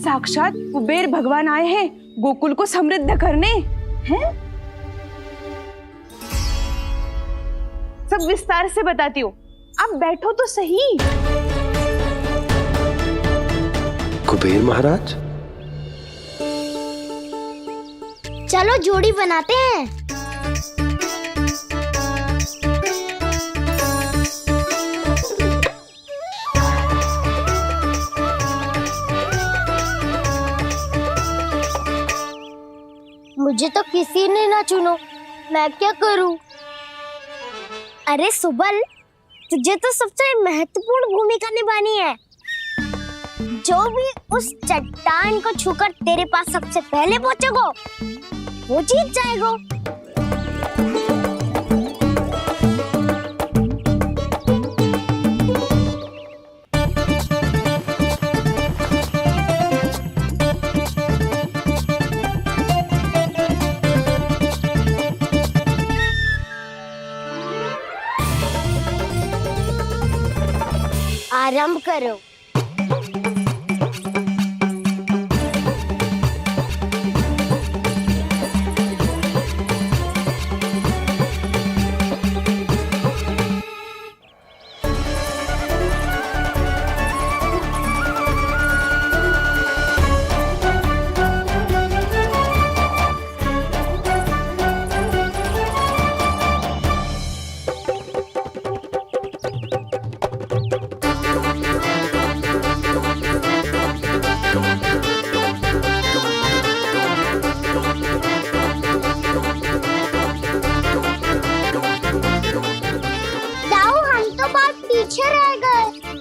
साक्षात कुबेर भगवान आए हैं गोकुल को समृद्ध करने। हैं? सब विस्तार से बताती हूँ, आप बैठो तो सही। कुबेर महाराज, चलो जोड़ी बनाते हैं। मुझे तो किसी ने ना चुनो, मैं क्या करूं? अरे सुबल, तुझे तो सबसे महत्वपूर्ण भूमिका निभानी है। जो भी उस चट्टान को छूकर तेरे पास सबसे पहले पहुंचेगा वो जीत जाएगा। आरंभ करो।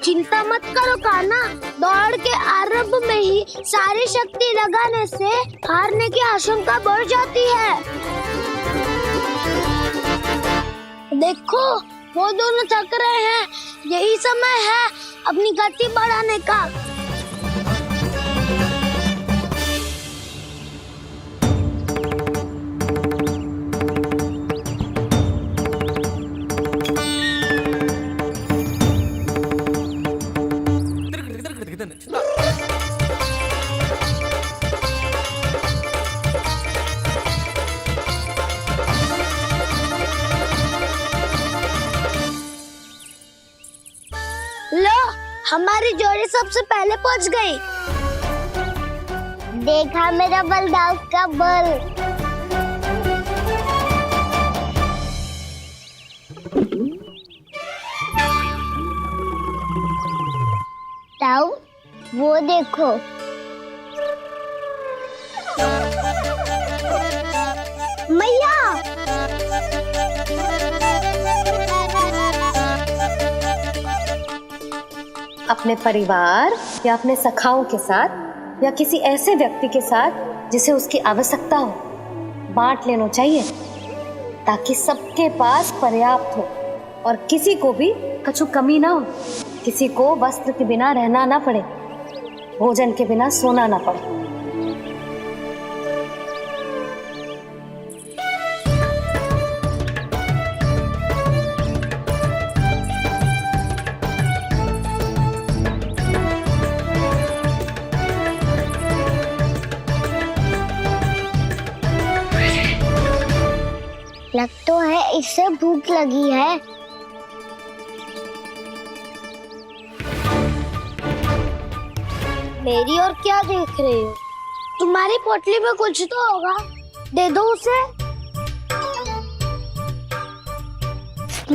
चिंता मत करो कान्हा, दौड़ के आरंभ में ही सारी शक्ति लगाने से हारने की आशंका बढ़ जाती है। देखो वो दोनों थक रहे हैं, यही समय है अपनी गति बढ़ाने का। लो, हमारी जोड़ी सबसे पहले पहुंच गई। देखा मेरा बलदाव का बल। ताऊ, वो देखो। मैया, अपने परिवार या अपने सखाओं के साथ या किसी ऐसे व्यक्ति के साथ जिसे उसकी आवश्यकता हो बांट लेना चाहिए, ताकि सबके पास पर्याप्त हो और किसी को भी कछु कमी ना हो, किसी को वस्त्र के बिना रहना ना पड़े, भोजन के बिना सोना ना पड़े। लग तो है इससे भूख लगी है। मेरी और क्या देख रहे हो? तुम्हारी पोटली में कुछ तो होगा, दे दो उसे।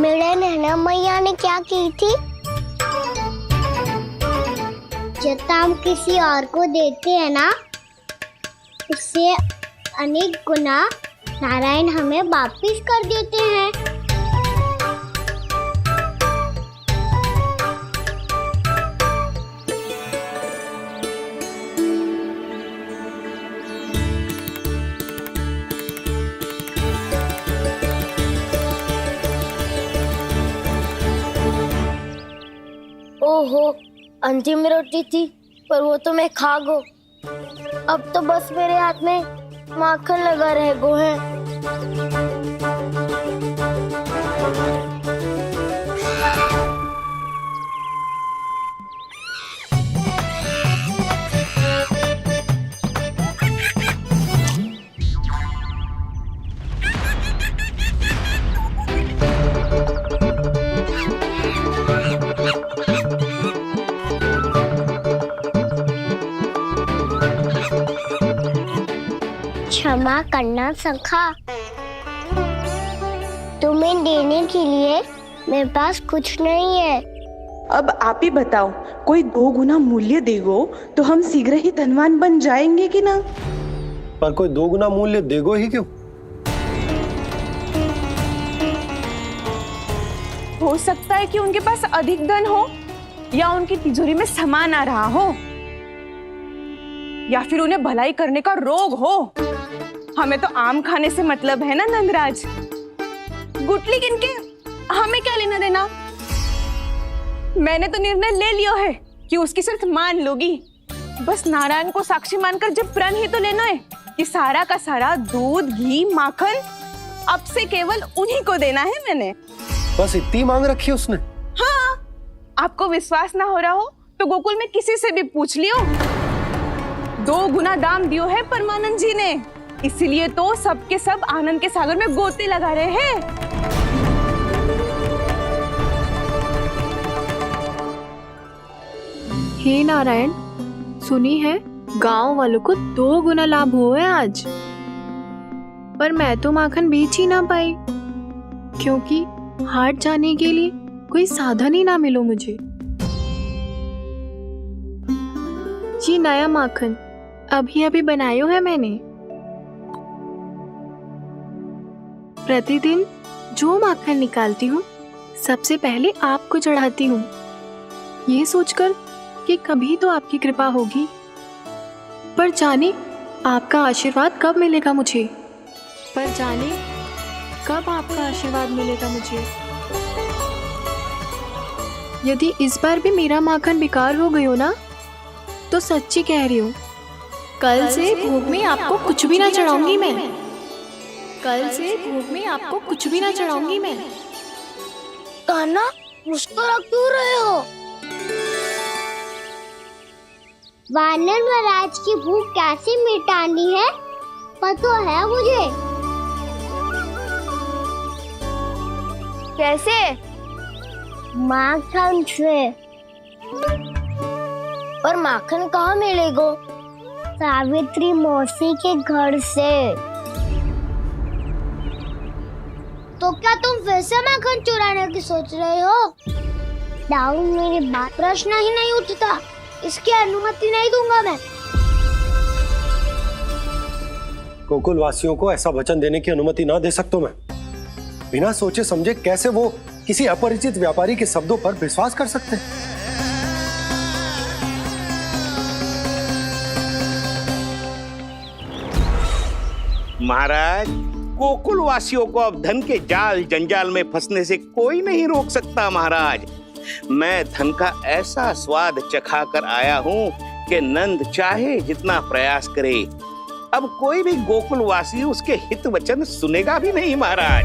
मेरे नैना मैया ने क्या की थी? जब हम किसी और को देते हैं ना, उससे अनेक गुना नारायण हमें वापिस कर देते हैं। ओहो, अंतिम रोटी थी, पर वो तो मैं खा गो। अब तो बस मेरे हाथ में माखन लगा रह गो है। क्षमा करना सखा। तुम्हें देने के लिए मेरे पास कुछ नहीं है। अब आप ही बताओ, कोई 2 गुना मूल्य देगो तो हम शीघ्र ही धनवान बन जाएंगे कि ना? पर कोई 2 गुना मूल्य देगो ही क्यों? हो सकता है कि उनके पास अधिक धन हो, या उनकी तिजोरी में सामान आ रहा हो, या फिर उन्हें भलाई करने का रोग हो। हमें तो आम खाने से मतलब है ना नंदराज। गुटली किनके, हमें क्या लेना देना। मैंने तो निर्णय ले लिया है कि उसकी सिर्फ मान लोगी। बस नारायण को साक्षी मानकर जब प्रण ही तो लेना है कि सारा का सारा दूध, घी, माखन अब से केवल उन्हीं को देना है मैंने। बस इतनी मांग रखी उसने? हाँ, आपको विश्वास ना हो रहा हो तो गोकुल में किसी से भी पूछ लियो। 2 गुना दाम दियो है परमानंद जी ने, इसलिए तो सबके सब आनंद के सागर में गोते लगा रहे हैं। हे नारायण, सुनी है गांव वालों को 2 गुना लाभ हुआ है आज। पर मैं तो माखन बेच ही ना पाई, क्योंकि हाट जाने के लिए कोई साधन ही ना मिलो मुझे। ये नया माखन अभी अभी बनायो है मैंने। प्रतिदिन जो माखन निकालती हूँ सबसे पहले आपको चढ़ाती हूँ, ये सोचकर कि कभी तो आपकी कृपा होगी। पर जाने आपका आशीर्वाद कब मिलेगा मुझे, पर जाने कब आपका आशीर्वाद मिलेगा मुझे। यदि इस बार भी मेरा माखन बेकार हो गयो ना, तो सच्ची कह रही हूँ, कल से भोग में आपको कुछ भी ना चढ़ाऊंगी मैं। कल से भोग में आपको कुछ भी ना चढ़ाऊंगी मैं। कान्हा, मुस्कुरा क्यों रहे हो? वानर महाराज की भूख कैसे मिटानी है पता है मुझे। कैसे? माखन से। पर माखन कहाँ मिलेगा? सावित्री मौसी के घर से। तो क्या तुम फिर से माखन चुराने की सोच रहे हो? डाउन मेरी बात प्रश्न ही नहीं उठता, इसकी अनुमति नहीं दूंगा मैं। गोकुल वासियों को ऐसा वचन देने की अनुमति ना दे सकता मैं। बिना सोचे समझे कैसे वो किसी अपरिचित व्यापारी के शब्दों पर विश्वास कर सकते हैं? महाराज, गोकुल वासियों को अब धन के जाल जंजाल में फंसने से कोई नहीं रोक सकता। महाराज, मैं धन का ऐसा स्वाद चखा कर आया हूँ कि नंद चाहे जितना प्रयास करे, अब कोई भी गोकुल वासी उसके हित वचन सुनेगा भी नहीं। महाराज,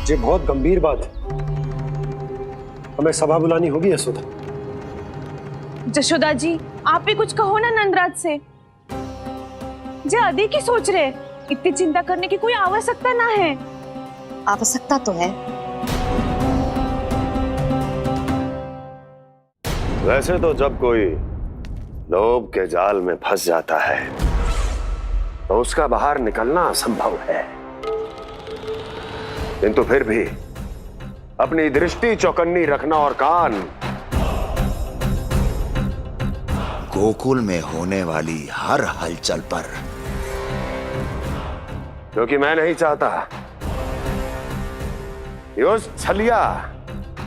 ये बहुत गंभीर बात है, हमें सभा बुलानी होगी यशोदा। जशोदा जी, आप भी कुछ कहो ना नंदराज से। जे अधिक ही सोच रहे, इतनी चिंता करने की कोई आवश्यकता ना है। आवश्यकता तो है। वैसे तो जब कोई लोभ के जाल में फंस जाता है तो उसका बाहर निकलना असंभव है, किंतु फिर भी अपनी दृष्टि चौकन्नी रखना और कान गोकुल में होने वाली हर हलचल पर, क्योंकि मैं नहीं चाहता उस छलिया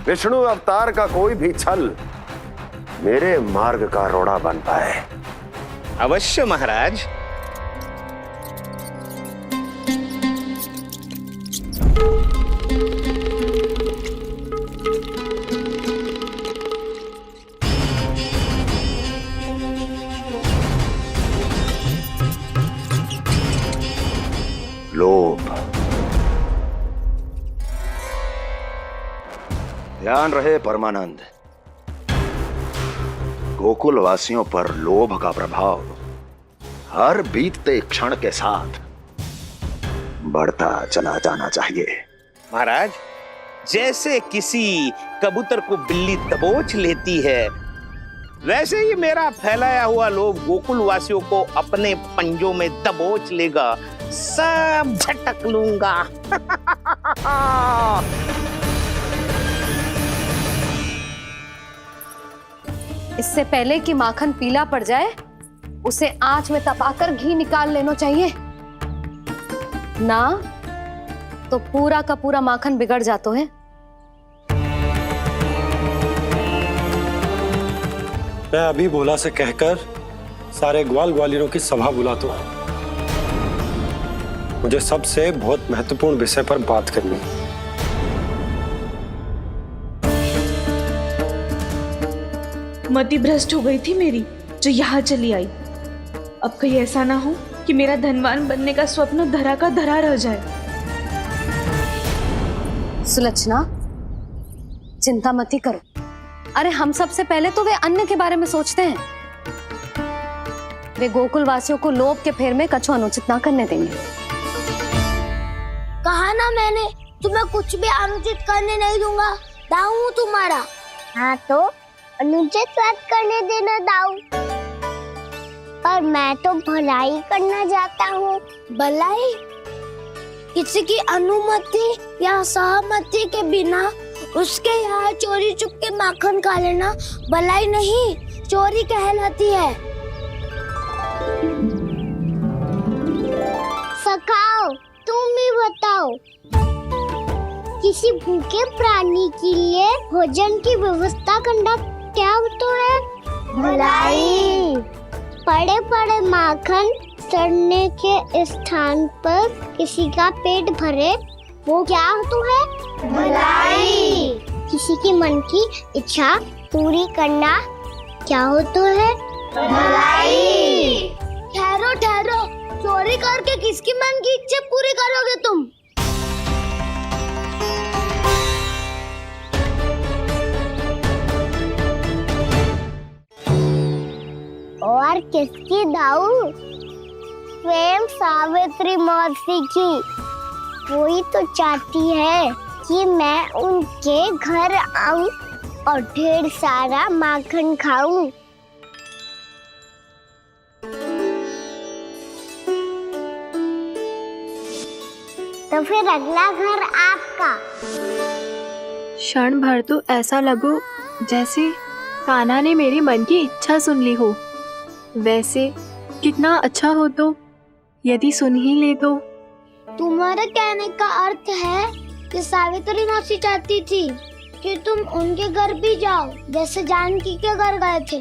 विष्णु अवतार का कोई भी छल मेरे मार्ग का रोड़ा बन पाए। अवश्य महाराज। लोभ। ध्यान रहे परमानंद, गोकुल वासियों पर लोभ का प्रभाव हर बीतते क्षण के साथ बढ़ता चला जाना चाहिए। महाराज, जैसे किसी कबूतर को बिल्ली दबोच लेती है, वैसे ही मेरा फैलाया हुआ लोभ गोकुल वासियों को अपने पंजों में दबोच लेगा, सब झटक लूंगा। इससे पहले कि माखन पीला पड़ जाए, उसे आंच में तपाकर घी निकाल लेना चाहिए ना, तो पूरा का पूरा माखन बिगड़ जाता है। मैं अभी बोला से कहकर सारे ग्वाल ग्वालियरों की सभा बुलाता हूं। मुझे सबसे बहुत महत्वपूर्ण विषय पर बात करनी है। मति भ्रष्ट हो गई थी मेरी, जो यहाँ चली आई। अब कहीं ऐसा ना हो कि मेरा धनवान बनने का स्वप्न धरा का धरा रह जाए। सुलक्षणा, चिंता मत ही करो। अरे हम सबसे पहले तो वे अन्न के बारे में सोचते हैं। वे गोकुल वासियों को लोभ के फेर में कछु अनुचित ना करने देंगे। कहा ना मैंने, तुम्हें कुछ भी अनुचित करने नहीं दूंगा। दाऊ हूँ तुम्हारा। हाँ तो अनुचित बात करने देना दाऊ। पर मैं तो भलाई करना चाहता हूँ। भलाई? किसी की अनुमति या सहमति के बिना उसके यहाँ चोरी चुप के माखन खा लेना भलाई नहीं, चोरी कहलाती है। सखाओ, तुम ही बताओ, किसी भूखे प्राणी के लिए भोजन की व्यवस्था करना क्या तो है? भलाई। पड़े पड़े माखन सड़ने के स्थान पर किसी का पेट भरे, वो क्या तो है? भलाई। किसी की मन की इच्छा पूरी करना क्या हो तो है? भलाई। ठहरो ठहरो, चोरी करके किसकी मन की इच्छा पूरी करोगे तुम? और किसकी दाऊ? स्वयं सावित्री मौसी की। वही तो चाहती है कि मैं उनके घर आऊं और ढेर सारा माखन खाऊं। तो फिर अगला घर आपका। क्षण भर तो ऐसा लगो जैसे कान्हा ने मेरे मन की इच्छा सुन ली हो। वैसे कितना अच्छा हो तो यदि सुन ही ले तो। तुम्हारे कहने का अर्थ है कि सावित्री मौसी चाहती थी कि तुम उनके घर भी जाओ, जैसे जानकी के घर गए थे।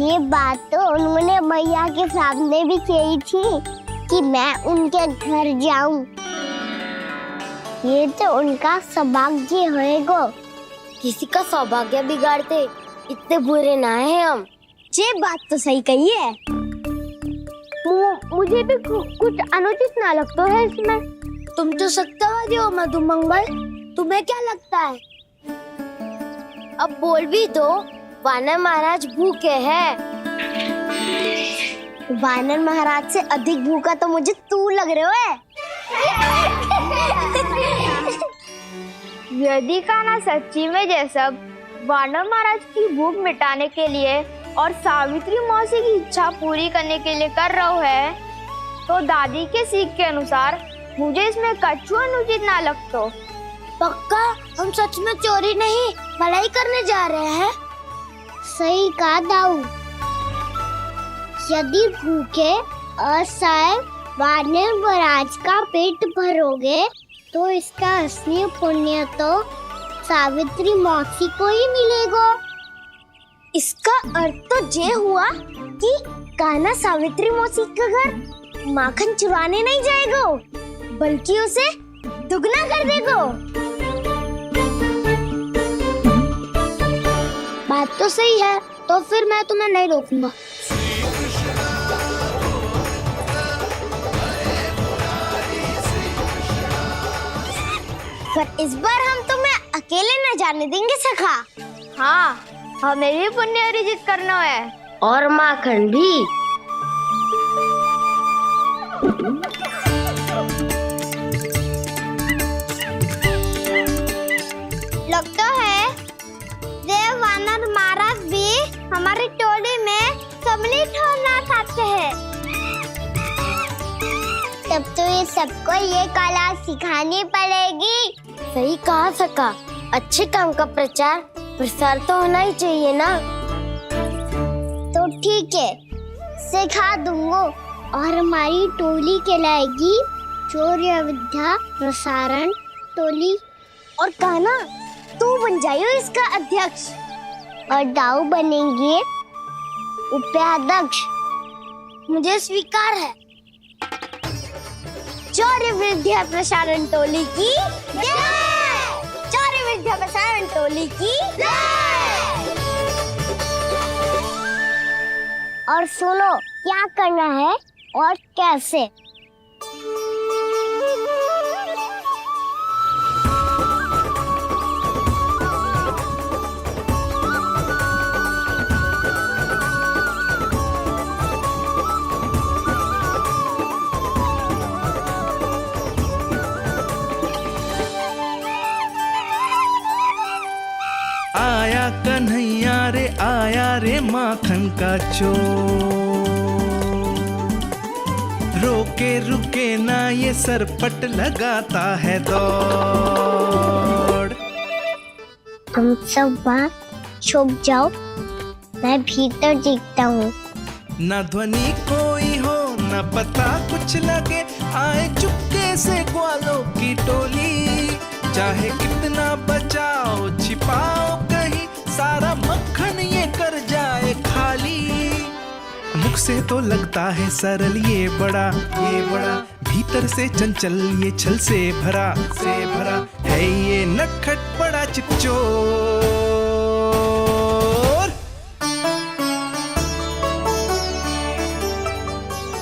ये बात तो उन्होंने मैया के सामने भी कही थी कि मैं उनके घर जाऊं। ये तो उनका सौभाग्य होएगा। किसी का सौभाग्य बिगाड़ते इतने बुरे ना है हम। ये बात तो सही कही है। मुझे भी कुछ अनुचित ना लगता है इसमें। तुम तो सत्यवादी हो मधुमंगल, तुम्हें क्या लगता है? अब बोल भी दो, वानर महाराज भूखे हैं। वानर महाराज से अधिक भूखा तो मुझे तू लग रहे हो। यदि कान्हा सच्ची में जैसा वानर महाराज की भूख मिटाने के लिए और सावित्री मौसी की इच्छा पूरी करने के लिए कर रहा है, तो दादी के सीख के अनुसार मुझे इसमें कछु अनुचित ना लगता। पक्का हम सच में चोरी नहीं भलाई करने जा रहे हैं। सही कहा दाऊ। यदि भूखे असहाय वानर महाराज का पेट भरोगे तो इसका असली पुण्य तो सावित्री मौसी को ही मिलेगा। इसका अर्थ तो ये हुआ कि कान्हा सावित्री मौसी का घर माखन चुराने नहीं जाएगा, बल्कि उसे दुगना कर देगा। बात तो सही है, तो फिर मैं तुम्हें नहीं रोकूंगा। पर इस बार हम तुम्हें अकेले न जाने देंगे सखा। हाँ, हमें भी पुण्य अर्जित करना है और माखन भी। लगता है देव वानर महाराज भी हमारी पास है। तब तो ये सबको ये कला सिखानी पड़ेगी। सही कहा सका, अच्छे काम का प्रचार प्रसार तो होना ही चाहिए ना। तो ठीक है, सिखा दूंगा और हमारी टोली कहलाएगी शौर्य विद्या प्रसारण टोली। और कान्हा तू बन जाइयो इसका अध्यक्ष और दाऊ बनेंगे उपाध्यक्ष। मुझे स्वीकार है। शौर्य विद्या प्रसारण टोली की जय! शौर्य विद्या प्रसारण टोली की जय! और सुनो क्या करना है और कैसे। आया कन्हैया रे आया रे माखन का चोर, रोके रुके ना ये सरपट लगाता है दौड़। तुम सब वहाँ छुप जाओ, मैं भीतर देखता हूँ। न ध्वनि कोई हो न पता कुछ लगे, आए चुपके से ग्वालों की टोली। चाहे कितना बचाओ छिपाओ कहीं, सारा मक्खन ये कर जाए खाली। मुख से तो लगता है सरल ये बड़ा भीतर से चंचल ये छल से भरा है ये नटखट बड़ा चिपचोर।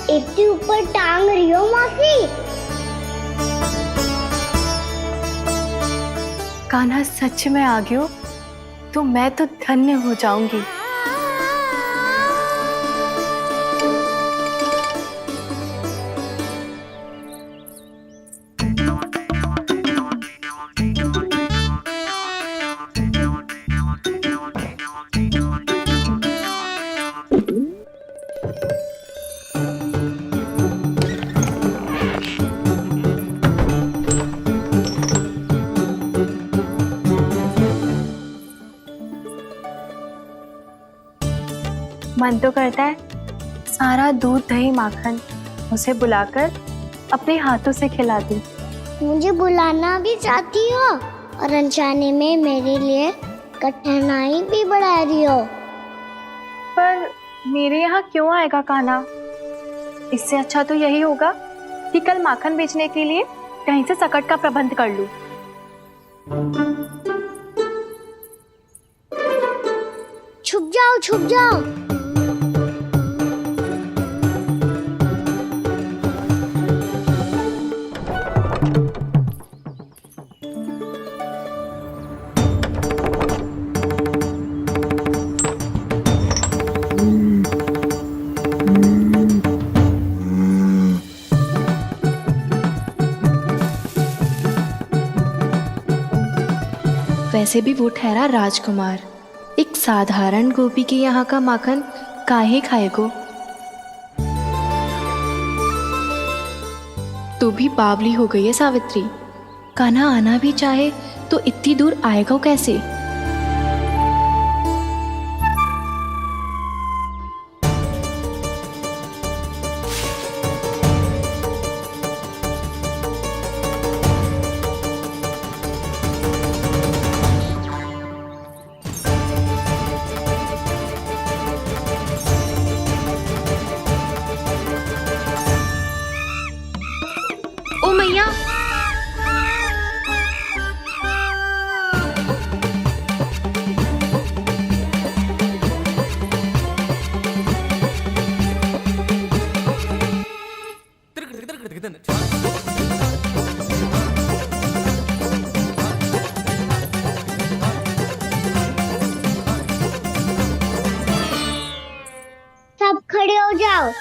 इतनी ऊपर टांग रही हो मौसी। कान्हा सच में आ गयो तो मैं तो धन्य हो जाऊंगी। मन तो करता है सारा दूध दही माखन उसे बुलाकर अपने हाथों से खिला दूं। मुझे बुलाना भी चाहती हो और अनजाने में मेरे लिए कठिनाई भी बढ़ा रही हो। पर मेरे यहाँ क्यों आएगा कान्हा? इससे अच्छा तो यही होगा कि कल माखन बेचने के लिए कहीं से सकट का प्रबंध कर लूं। छुप जाओ छुप जाओ। वैसे भी वो ठहरा राजकुमार, एक साधारण गोपी के यहाँ का माखन काहे खाएगो। तू भी बावली हो गई है सावित्री। कान्हा आना भी चाहे तो इतनी दूर आएगा कैसे? ओ मैया, सब खड़े हो जाओ।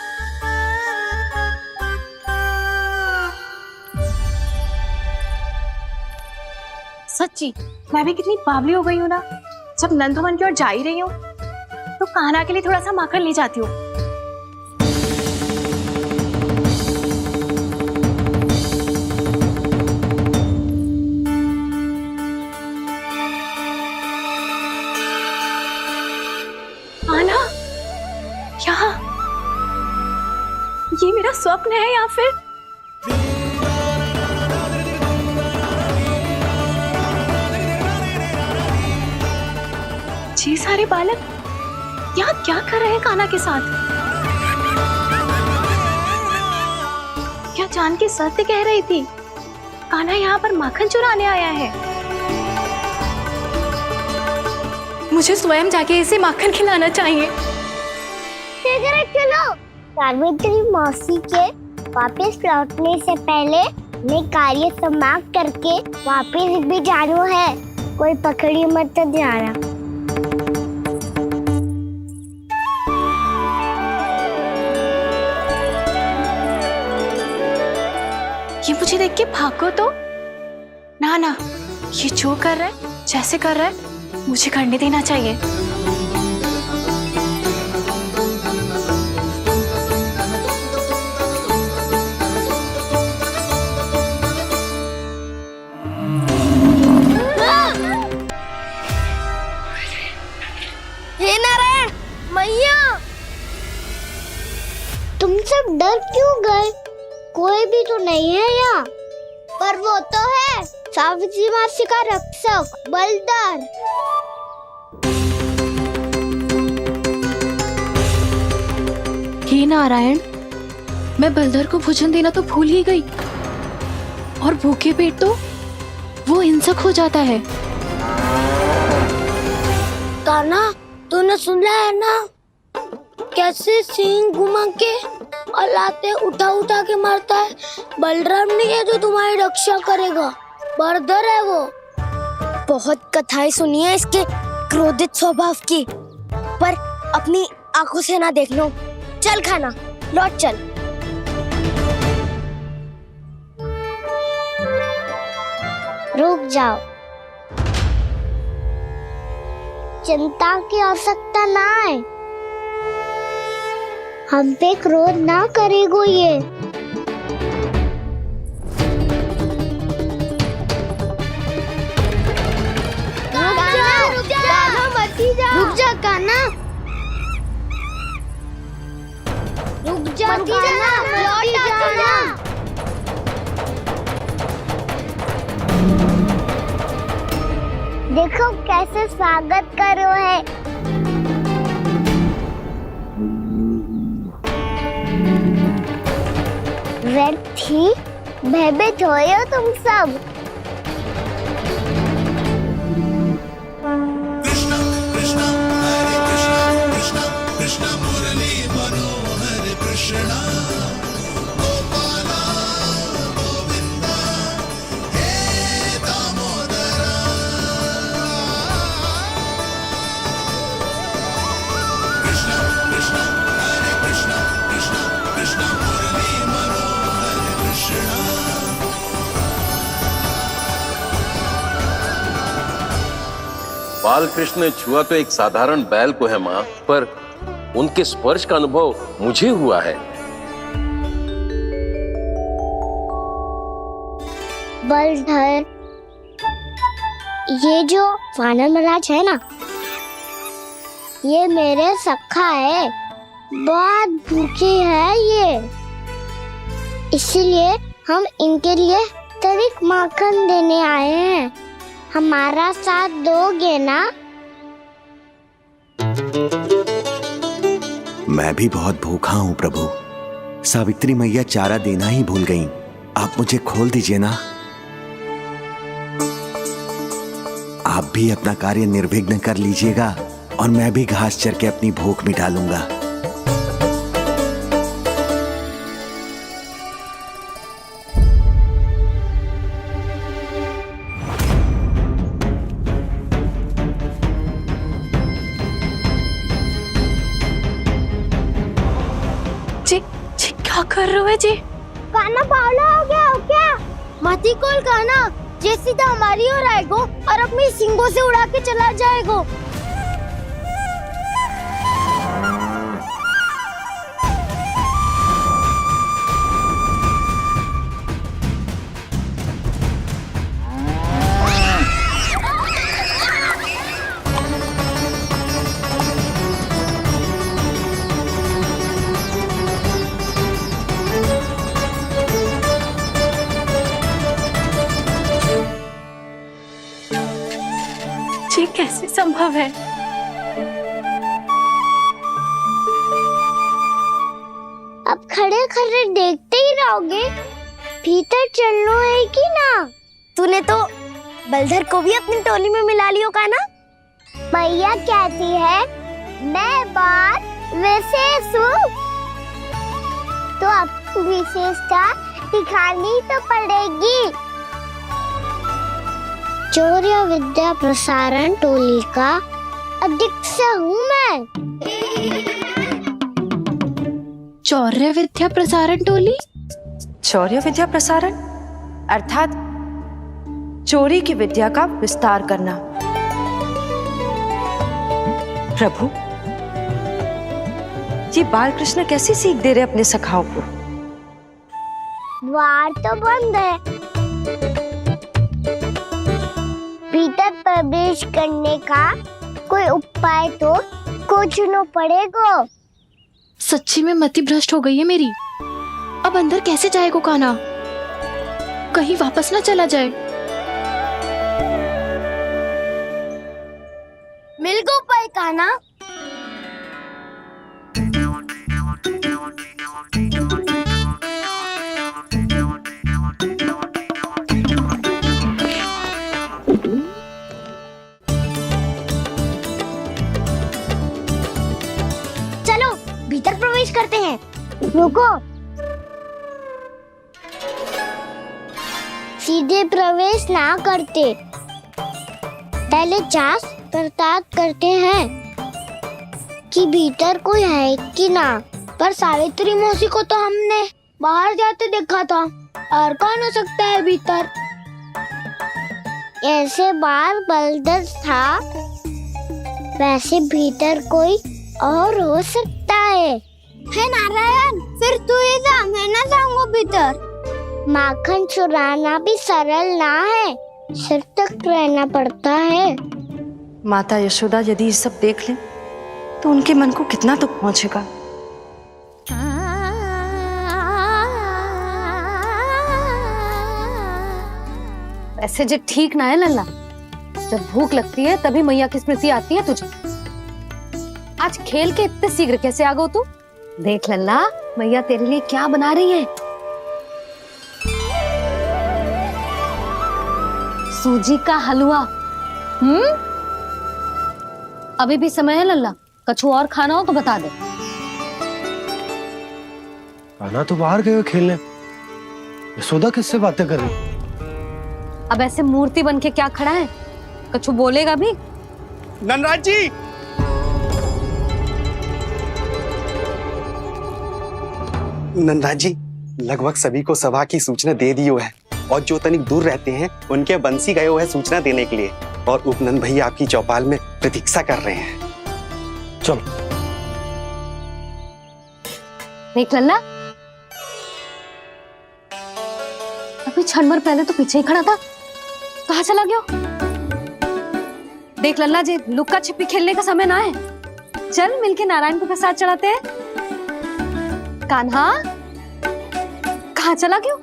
सच्ची मैं भी कितनी बावली हो गई हूँ ना। जब नंदभवन की ओर जा ही रही हूँ तो कान्हा के लिए थोड़ा सा माखन ले जाती हूँ। कान्हा, यहाँ ये मेरा स्वप्न है या फिर ये सारे बालक यहाँ क्या कर रहे हैं कान्हा के साथ? क्या जानकी सत्य कह रही थी? कान्हा यहाँ पर माखन चुराने आया है। मुझे स्वयं जाके इसे माखन खिलाना चाहिए। चलो, सावित्री मौसी के वापस लौटने से पहले मैं कार्य समाप्त करके वापस भी जानू है। कोई पकड़ी मत जाना। ये मुझे देख के भागो तो ना ना, ये जो कर रहा है, जैसे कर रहा है, मुझे करने देना चाहिए। हे नारायण मैया, तुम सब डर क्यों गए? कोई भी तो नहीं है यहाँ। पर वो तो है, सावित्री मासी का रक्षक बलदार। हे नारायण, मैं बलधर को भोजन देना तो भूल ही गई, और भूखे पेट तो वो हिंसक हो जाता है। कान्हा, तूने सुना है ना कैसे सींग घुमा के और लाते उठा उठा के मारता है? बलराम नहीं है जो तुम्हारी रक्षा करेगा, बलधर है वो। बहुत कथाएं सुनी है इसके क्रोधित स्वभाव की, पर अपनी आंखों से ना देख लो। चल खाना, लौट चल। रुक जाओ, चिंता की आवश्यकता ना है। हम पे क्रोध ना करेगो ये। रुक जा कान्हा, रुक जा कान्हा, लौट जाना। देखो कैसे स्वागत करो है। व्यर्थ ही भयभीत हो तुम सब। बाल कृष्ण ने छुआ तो एक साधारण बैल को है माँ, पर उनके स्पर्श का अनुभव मुझे हुआ है। बलधर, ये जो वानर महाराज है ना, ये मेरे सखा है, बहुत भूखे हैं ये, इसलिए हम इनके लिए तनिक माखन देने आए हैं। हमारा साथ दोगे ना? मैं भी बहुत भूखा हूँ प्रभु। सावित्री मैया चारा देना ही भूल गईं। आप मुझे खोल दीजिए ना। आप भी अपना कार्य निर्विघ्न कर लीजिएगा और मैं भी घास चर के अपनी भूख मिटा लूंगा। क्या कर रहे हो जी? कान्हा पावला हो गया हो क्या? मती कोल कान्हा, जे सीधा हमारी ओर आएगो और अपनी सींगों से उड़ा के चला जाएगो। संभव है? अब खड़े खड़े देखते ही रहोगे? भीतर चलना है कि ना? तूने तो बलधर को भी अपनी टोली में मिला लियो का ना? मैया कहती है मैं बात विशेष हूँ, तो अब विशेषता दिखानी तो पड़ेगी। चौर्य विद्या प्रसारण टोली का अध्यक्ष हूँ मैं। चौर्य विद्या प्रसारण टोली? चौर्य विद्या प्रसारण अर्थात चोरी की विद्या का विस्तार करना। प्रभु, ये बालकृष्ण कैसी सीख दे रहे अपने सखाओं को? द्वार तो बंद है, भीतर प्रवेश करने का कोई उपाय तो खोजना पड़ेगा। सच्ची में मति भ्रष्ट हो गई है मेरी। अब अंदर कैसे जाएगा कान्हा? कहीं वापस ना चला जाए। मिल गो पाए कान्हा। चलो भीतर प्रवेश करते हैं। रुको, सीधे प्रवेश ना करते, पहले जांच पड़ताल करते हैं कि भीतर कोई है कि ना। पर सावित्री मौसी को तो हमने बाहर जाते देखा था, और कौन हो सकता है भीतर? ऐसे बार बलदर था, वैसे भीतर कोई और हो सकता है नारायण, फिर तू ही जा, मैं ना जाऊंगा भीतर। माखन चुराना भी सरल ना है, सिर तक रहना पड़ता है। माता यशोदा यदि ये सब देख लें तो उनके मन को कितना दुख पहुंचेगा। ऐसे जो ठीक ना है लल्ला, जब भूख लगती है तभी मैया की स्मृति आती है तुझे। आज खेल के इतने शीघ्र कैसे आ गो तू? देख लल्ला, मैया तेरे लिए क्या बना रही है। सूजी का हलवा। अभी भी समय है लल्ला, कछु और खाना हो तो बता दे। कान्हा तो बाहर गए हुए खेलने, यशोदा किससे बातें कर रही? अब ऐसे मूर्ति बन के क्या खड़ा है? कछु बोलेगा भी? नंदराज जी, नंदराज जी, लगभग सभी को सभा की सूचना दे दी है, और जो तनिक दूर रहते हैं उनके बंसी गए हुए हैं सूचना देने के लिए, और उपनंद भैया आपकी चौपाल में प्रतीक्षा कर रहे हैं। चलो। देख लल्ला, अभी क्षण भर पहले तो पीछे ही खड़ा था, कहाँ चला गया? देख लल्ला जी, लुक्का छिपी खेलने का समय ना है। चल मिलके नारायण को प्रसाद चढ़ाते हैं। कान्हा, कहाँ चला गया?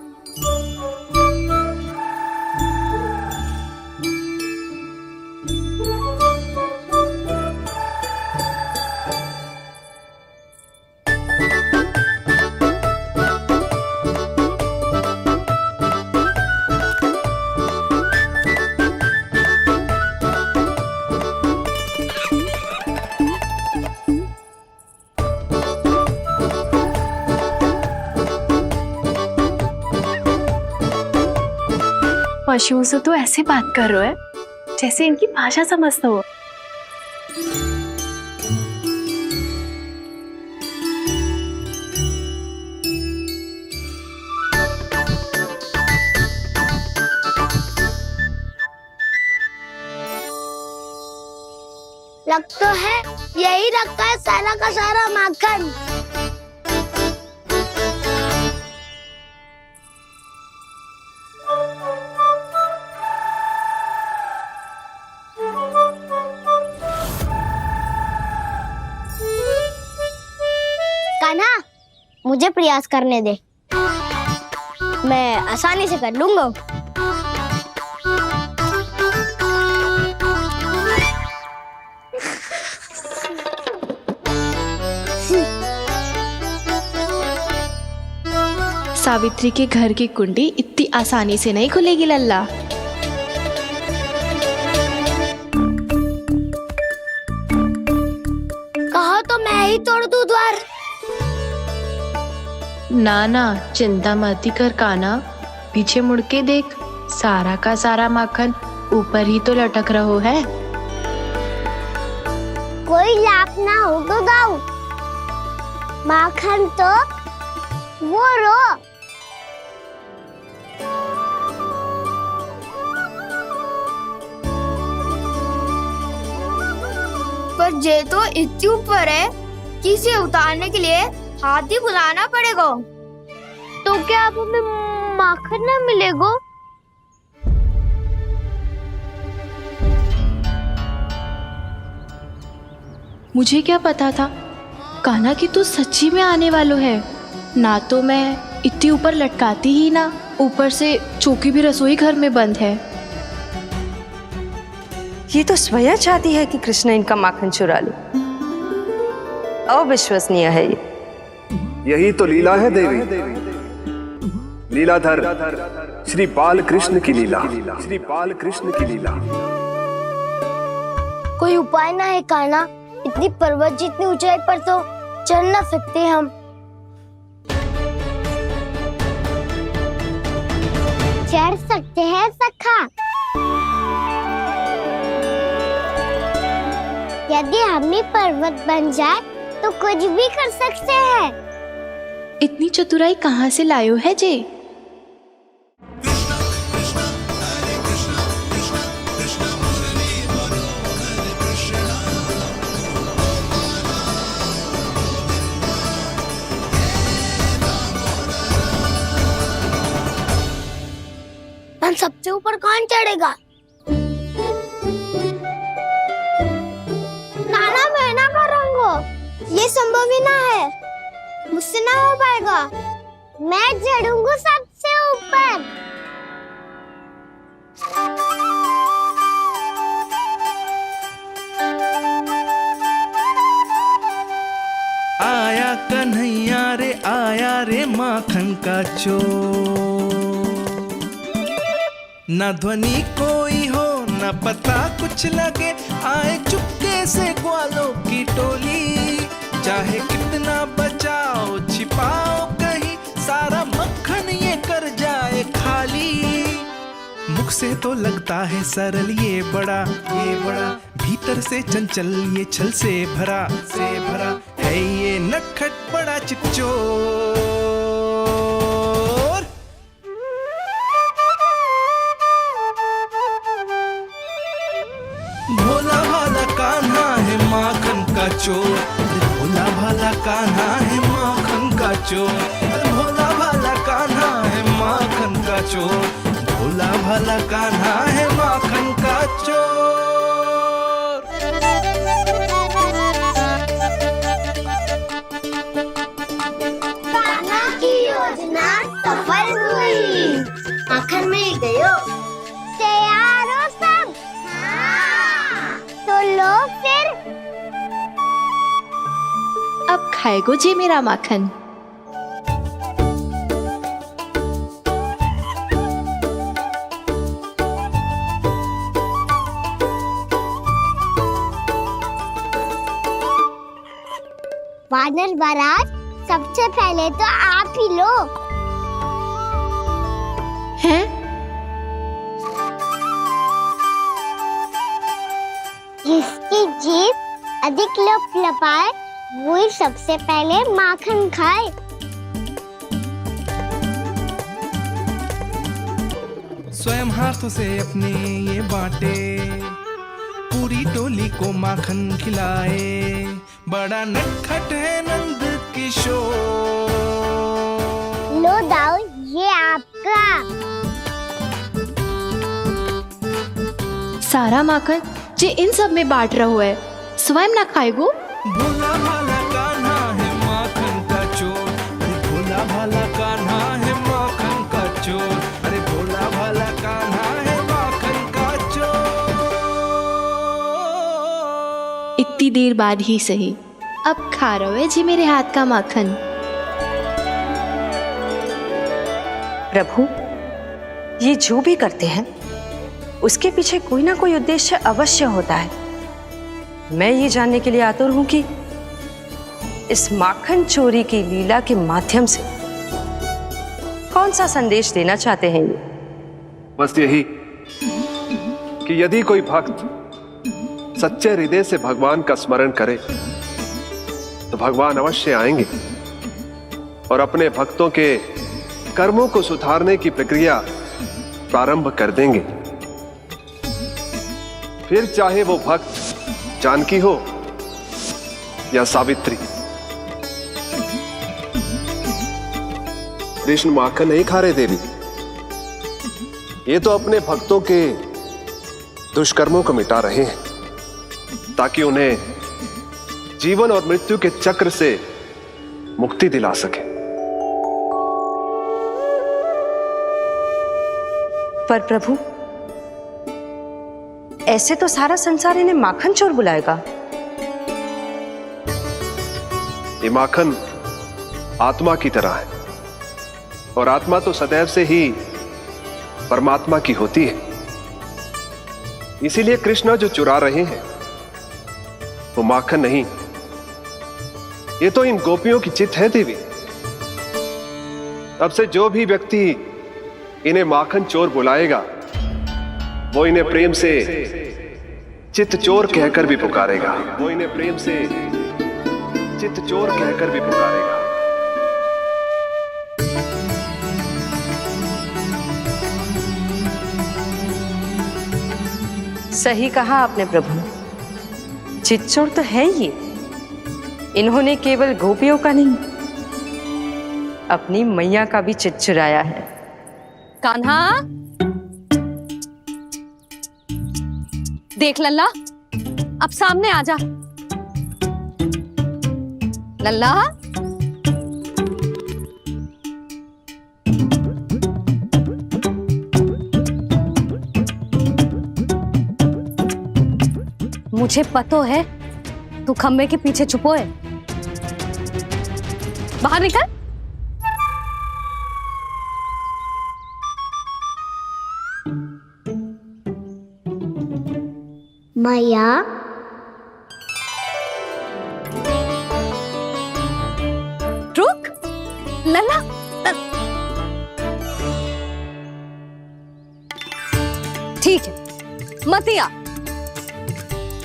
पशुओं से तो ऐसे बात कर रहे हो जैसे इनकी भाषा समझते हो। लग तो है यही रखा है सारा का सारा माखन। कान्हा, मुझे प्रयास करने दे, मैं आसानी से कर लूंगा। सावित्री के घर की कुंडी इतनी आसानी से नहीं खुलेगी लल्ला। कहा तो मैं ही तोड़ दूं द्वार। ना ना, चिंता मत कर काना, पीछे मुड़ के देख, सारा का सारा माखन ऊपर ही तो लटक रहो है। कोई लाभ ना हो तो दाऊ, माखन तो वो रो। पर जे तो इतनी ऊपर है कि इसे उतारने के लिए हाथी बुलाना पड़ेगा। तो क्या अब हमें माखन ना मिलेगा? मुझे क्या पता था कान्हा कि तू सच्ची में आने वालो है। ना तो मैं इतनी ऊपर लटकाती ही ना, ऊपर से चौकी भी रसोई घर में बंद है। ये तो स्वयं चाहती है कि कृष्ण इनका माखन चुरा ले। अविश्वसनीय है ये। यही तो लीला है देवी, लीलाधर श्री बाल कृष्ण की लीला, श्री बाल कृष्ण की लीला। कोई उपाय ना है कान्हा? इतनी पर्वत जितनी ऊंचाई पर तो चढ़ ना सकते हम। चढ़ सकते हैं सखा, यदि हम ही पर्वत बन जाए तो कुछ भी कर सकते हैं। इतनी चतुराई कहाँ से लायो है जे? सबसे ऊपर कौन चढ़ेगा? नाना मैं ना करूँगा, ये संभव ही ना है, मुझसे ना हो पाएगा। मैं चढ़ूंगा सबसे ऊपर। आया कन्हैया रे आया रे माखन का चोर, न ध्वनि कोई हो न पता कुछ लगे, आए चुपके से ग्वालों की टोली। चाहे कितना बचाओ छिपाओ कहीं, सारा मक्खन ये कर जाए खाली। मुख से तो लगता है सरल ये बड़ा भीतर से चंचल ये छल से भरा है ये नटखट बड़ा चिपचोर। भोला भाला कान्हा है माखन का चोर, भोला भाला कान्हा है माखन का चोर, भोला भाला कान्हा है माखन का चोर, भोला भाला कान्हा है माखन का चोर। कान्हा की योजना सफल हुई, माखन मिल गयो। तैयार हो सब? तो लो फिर। अब खाएगो जे मेरा माखन। वानर महाराज, सबसे पहले तो आप ही लो। हैं? जिसकी जीभ अधिक लपलपाए वही सबसे पहले माखन खाए। स्वयं हाथों से अपने ये बांटे, पूरी टोली को माखन खिलाए, बड़ा नटखट है नंद किशोर। लो दाऊ, ये आपका। सारा माखन जे इन सब में बांट रहो है, स्वयं ना खाएगो। भोला भाला कान्हा है माखन का चोर, अरे भोला भाला कान्हा है माखन का चोर, अरे भोला भाला कान्हा है माखन का चोर। इतनी देर बाद ही सही, अब खा रहो है जी मेरे हाथ का माखन। प्रभु, ये जो भी करते हैं उसके पीछे कोई ना कोई उद्देश्य अवश्य होता है। मैं ये जानने के लिए आतुर हूं कि इस माखन चोरी की लीला के माध्यम से कौन सा संदेश देना चाहते हैं ये? बस यही कि यदि कोई भक्त सच्चे हृदय से भगवान का स्मरण करे तो भगवान अवश्य आएंगे और अपने भक्तों के कर्मों को सुधारने की प्रक्रिया प्रारंभ कर देंगे। फिर चाहे वो भक्त जानकी हो या सावित्री। कृष्ण माखन नहीं खा रहे देवी, ये तो अपने भक्तों के दुष्कर्मों को मिटा रहे हैं ताकि उन्हें जीवन और मृत्यु के चक्र से मुक्ति दिला सके। पर प्रभु, ऐसे तो सारा संसार इन्हें माखन चोर बुलाएगा। ये माखन आत्मा की तरह है और आत्मा तो सदैव से ही परमात्मा की होती है। इसीलिए कृष्ण जो चुरा रहे हैं वो माखन नहीं, ये तो इन गोपियों की चित्त है देवी। अब से जो भी व्यक्ति इन्हें माखन चोर बुलाएगा वो इन्हें प्रेम से चित्त चोर कहकर भी पुकारेगा। वो इन्हें प्रेम से चित्त चोर कहकर भी पुकारेगा। सही कहा आपने प्रभु, चित्चोर तो है ये। इन्होंने केवल गोपियों का नहीं, अपनी मैया का भी चित्त चुराया है। कान्हा, देख लल्ला, अब सामने आ जा। लल्ला, मुझे पतो है तू खम्बे के पीछे छुपो है। बाहर निकल। मैया, रुक लल्ला, ठीक है मत आ,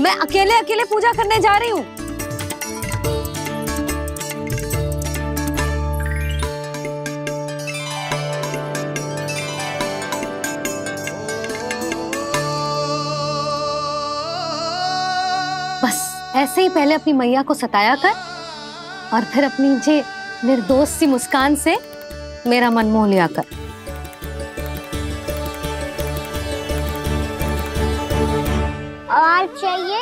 मैं अकेले अकेले पूजा करने जा रही हूँ। बस ऐसे ही पहले अपनी मैया को सताया कर और फिर अपनी जे निर्दोष सी मुस्कान से मेरा मन मोह लिया कर। और चाहिए?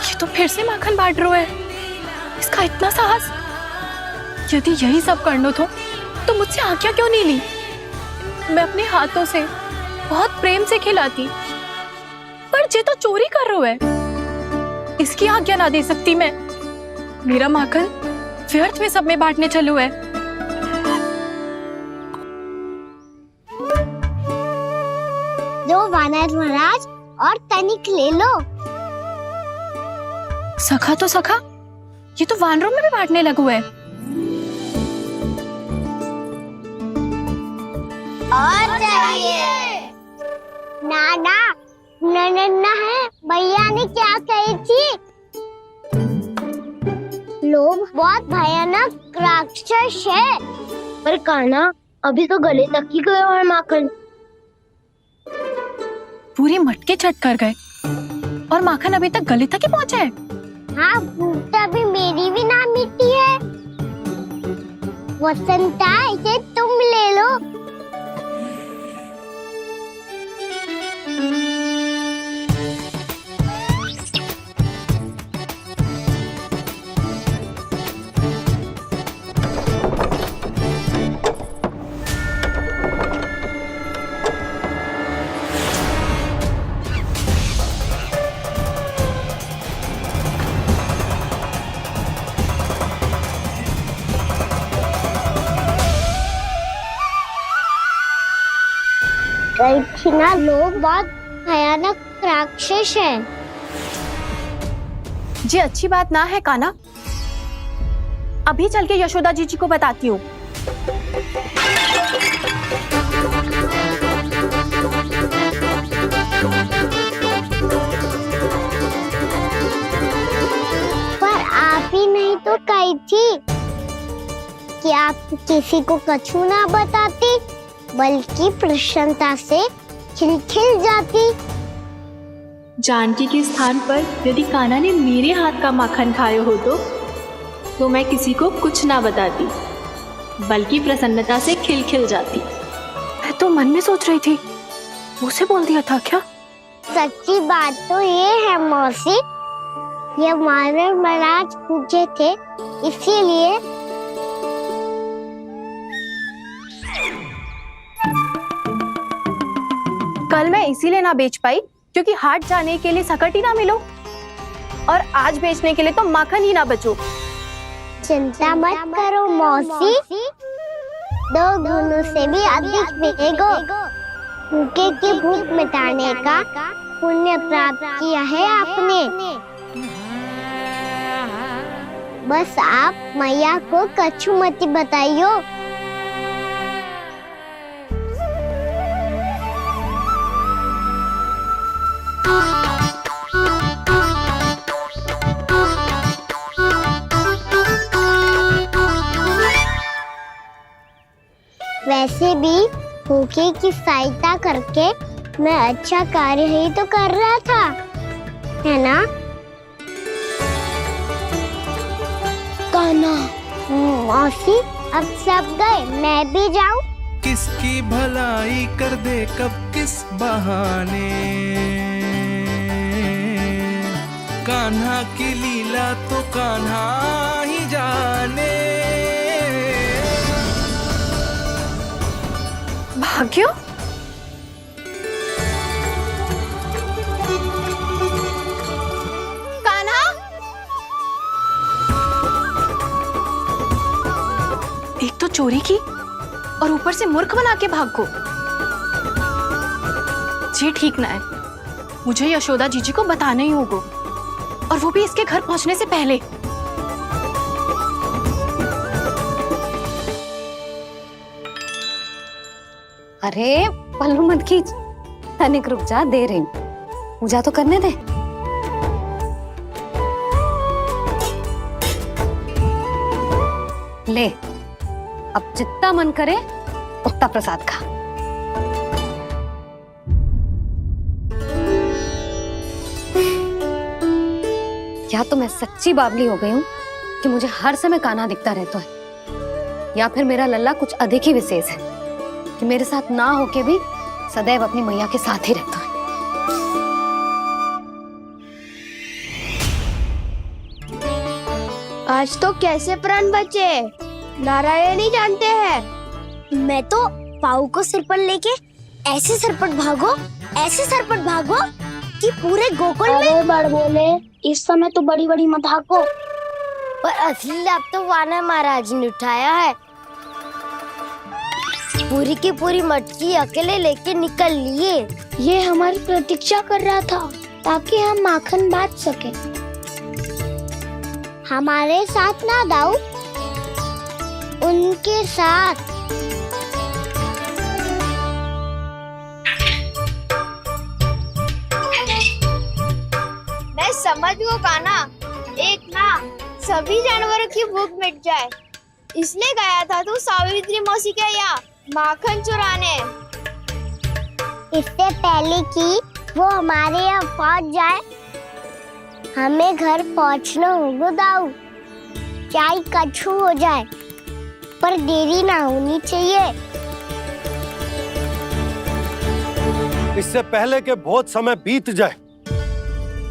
ये तो फिर से माखन बांट रहा है। इसका इतना साहस! यदि यही सब करना तो मुझसे आज्ञा क्यों नहीं ली? मैं अपने हाथों से बहुत प्रेम से खिलाती, पर ये तो चोरी कर रहा है। इसकी आज्ञा ना दे सकती मैं। मेरा माखन व्यर्थ में सब में बांटने चलू है। दो वानर महाराज और तनिक ले लो। सखा तो सखा, ये तो वानरों में भी बांटने लगू है। और चाहिए? नाना, नन्ना है, भैया ने क्या कही थी? लोभ बहुत भयानक राक्षस है। पर कान्हा, अभी तो गले तक ही गया है माखन। पूरे मटके चट कर गए और माखन अभी तक गले तक ही पहुंचा है। हाँ, भूख तभी मेरी भी ना मिटी है। वसंता, इसे तुम ले लो। हिना लोग बहुत भयानक राक्षस हैं। ये अच्छी बात ना है कान्हा। अभी चल के यशोदा जी को बताती हूँ। पर आप ही नहीं तो कही थी कि आप किसी को कछु ना बताती, बल्कि प्रसन्नता से खिलखिल जाती। जानकी के स्थान पर यदि कान्हा ने मेरे हाथ का माखन खाया हो तो मैं किसी को कुछ ना बताती, बल्कि प्रसन्नता से खिलखिल जाती। मैं तो मन में सोच रही थी, मुंह से बोल दिया था क्या? सच्ची बात तो ये है मौसी, ये मानव महाराज पूछे थे, इसीलिए कल मैं इसीलिए ना बेच पाई क्योंकि हाट जाने के लिए सकट ही ना मिलो, और आज बेचने के लिए तो माखन ही ना बचो। चिंता मत करो मौसी, 2 गुणों से भी अधिक मिलेगा। भूखे की भूख मिटाने का पुण्य प्राप्त किया है आपने। बस आप मैया को कछु मत बताइयो। वैसे भी भूखे की सहायता करके मैं अच्छा कार्य ही तो कर रहा था, है ना? कान्हा, मौसी अब सब गए, मैं भी जाऊं? किसकी भलाई कर दे कब किस बहाने, कान्हा की लीला तो कान्हा ही जाने। भाग्यो, कान्हा, एक तो चोरी की और ऊपर से मूर्ख बना के भाग को। जी ठीक ना है, मुझे यशोदा जीजी को बताना ही होगा, और वो भी इसके घर पहुंचने से पहले। अरे पल्लू मत खींच, तनिक रुक जा, दे रही हूँ, पूजा तो करने दे। ले, अब जितना मन करे उतना प्रसाद खा। या तो मैं सच्ची बावली हो गई हूँ कि मुझे हर समय कान्हा दिखता रहता है, या फिर मेरा लल्ला कुछ अधिक ही विशेष है कि मेरे साथ ना होके भी सदैव अपनी मैया के साथ ही रहता है। आज तो कैसे प्राण बचे, नारायण ही जानते हैं। मैं तो पाऊ को सिर पर लेके ऐसे सरपट भागो, ऐसे सरपट भागो कि पूरे गोकुल में बड़ बोले, इस समय तो बड़ी बड़ी मत हाको। पर असली लाभ तो वानर महाराज ने उठाया है। पूरी की पूरी मटकी अकेले लेके निकल लिए। ये हमारी प्रतीक्षा कर रहा था ताकि हम माखन बांट सके। हमारे साथ ना दाऊ, उनके साथ। मैं समझ गो कान्हा, एक ना सभी जानवरों की भूख मिट जाए, इसलिए गया था तू सावित्री मौसी के यहाँ माखन चुराने। इससे पहले कि वो हमारे यहाँ पहुँच जाए, हमें घर पहुँचना होगा दाऊ, चाहे कछु हो जाए, पर देरी ना होनी चाहिए। इससे पहले के बहुत समय बीत जाए,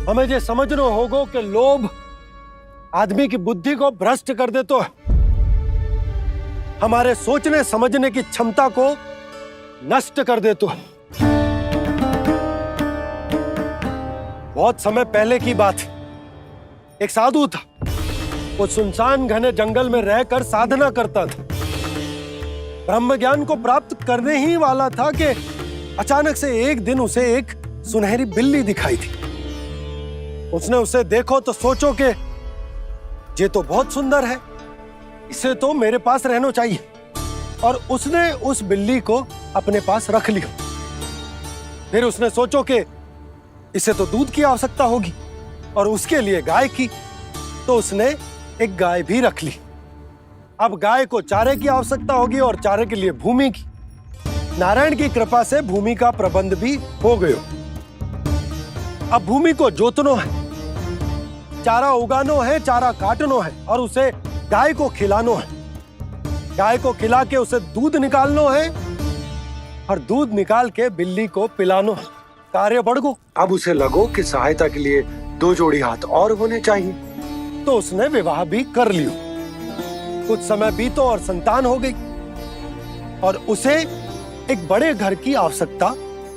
हमें ये समझना होगा कि लोभ आदमी की बुद्धि को भ्रष्ट कर दे, तो हमारे सोचने समझने की क्षमता को नष्ट कर दे। तो बहुत समय पहले की बात, एक साधु था, वो सुनसान घने जंगल में रहकर साधना करता था। ब्रह्म ज्ञान को प्राप्त करने ही वाला था कि अचानक से एक दिन उसे एक सुनहरी बिल्ली दिखाई थी। उसने उसे देखो तो सोचो कि ये तो बहुत सुंदर है, इसे तो मेरे पास रहना चाहिए, और उसने उस बिल्ली को अपने पास रख लिया। फिर उसने सोचो कि इसे तो दूध की आवश्यकता होगी और उसके लिए गाय की, तो उसने एक गाय भी रख ली। अब गाय को चारे की आवश्यकता होगी और चारे के लिए भूमि की। नारायण की कृपा से भूमि का प्रबंध भी हो गयो। अब भूमि को जोतनो है, चारा उगानो है, चारा काटनो है और उसे गाय को खिलानो है। गाय को खिला के उसे दूध निकालनो है और दूध निकाल के बिल्ली को पिलानो है। कार्य बढ़ गो। अब उसे लगो कि सहायता के लिए 2 जोड़ी हाथ और होने चाहिए, तो उसने विवाह भी कर लियो। कुछ समय बीतो और संतान हो गई और उसे एक बड़े घर की आवश्यकता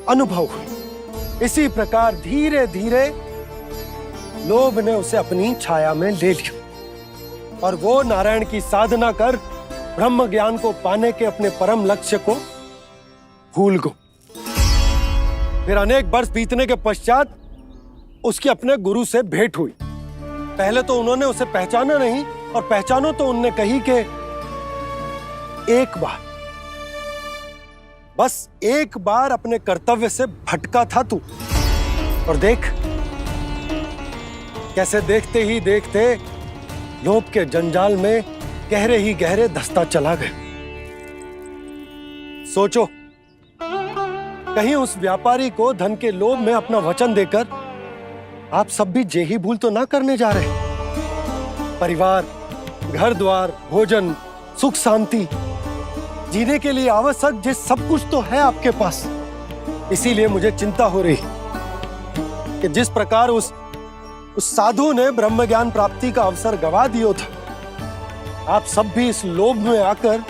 अनुभव हुई। इसी प्रकार धीरे धीरे लोभ ने उसे अपनी छाया में ले लिया और वो नारायण की साधना कर ब्रह्म ज्ञान को पाने के अपने परम लक्ष्य को भूल गो। फिर अनेक वर्ष बीतने के पश्चात उसकी अपने गुरु से भेंट हुई। पहले तो उन्होंने उसे पहचाना नहीं और पहचानो तो उनने कही कि एक बार, बस एक बार अपने कर्तव्य से भटका था तू, और देख कैसे देखते ही देखते लोभ के जंजाल में गहरे ही गहरे धंसता चला गया। सोचो कहीं उस व्यापारी को धन के लोभ में अपना वचन देकर आप सब भी जे ही भूल तो ना करने जा रहे। परिवार, घर द्वार, भोजन, सुख शांति जीने के लिए आवश्यक जिस सब कुछ तो है आपके पास। इसीलिए मुझे चिंता हो रही कि जिस प्रकार उस साधु ने ब्रह्म ज्ञान प्राप्ति का अवसर गवा दिया था, आप सब भी इस लोभ में आकर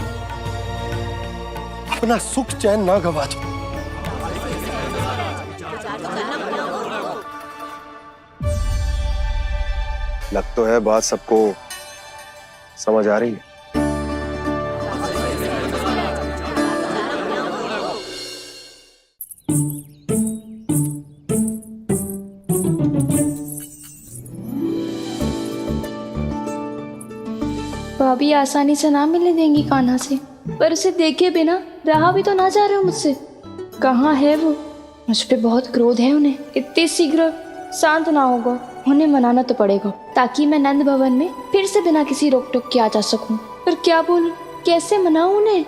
अपना सुख चैन ना गवा दो। लग तो है बात सबको समझ आ रही है। भाभी आसानी से ना मिलने देंगी कान्हा से, पर उसे देखे बिना रहा भी तो ना जा रहे हो मुझसे। कहाँ है वो? मुझ पे बहुत क्रोध है उन्हें। इतने शीघ्र शांत ना होगा, उन्हें मनाना तो पड़ेगा ताकि मैं नंद भवन में फिर से बिना किसी रोक टोक के आ जा सकूं। पर क्या बोलूं, कैसे मनाऊं उन्हें?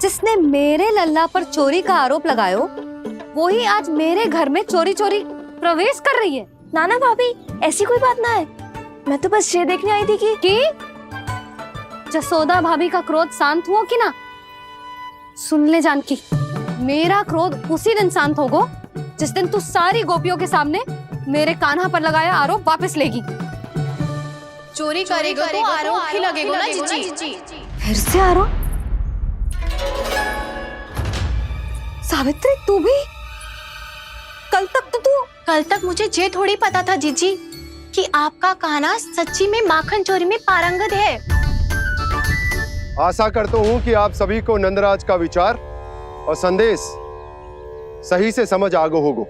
जिसने मेरे लल्ला पर चोरी का आरोप लगायो, वो ही आज मेरे घर में चोरी चोरी प्रवेश कर रही है। नाना भाभी, ऐसी कोई बात ना है। मैं तो बस ये देखने आई थी कि जसोदा भाभी का क्रोध शांत हुआ कि ना? सुन ले जानकी, मेरा क्रोध उसी दिन शांत होगा जिस दिन तू सारी गोपियों के सामने मेरे कान्हा पर लगाया आरोप वापस लेगी। चोरी करेगा तो आरोप ही लगेगा ना जीजी। फिर से आरोप? सावित्री, तू भी? कल तक मुझे ये थोड़ी पता था जीजी कि आपका कान्हा सच्ची में माखन चोरी में पारंगत है। आशा करता हूं कि आप सभी को नंदराज का विचार और संदेश सही से समझ आगो होगो।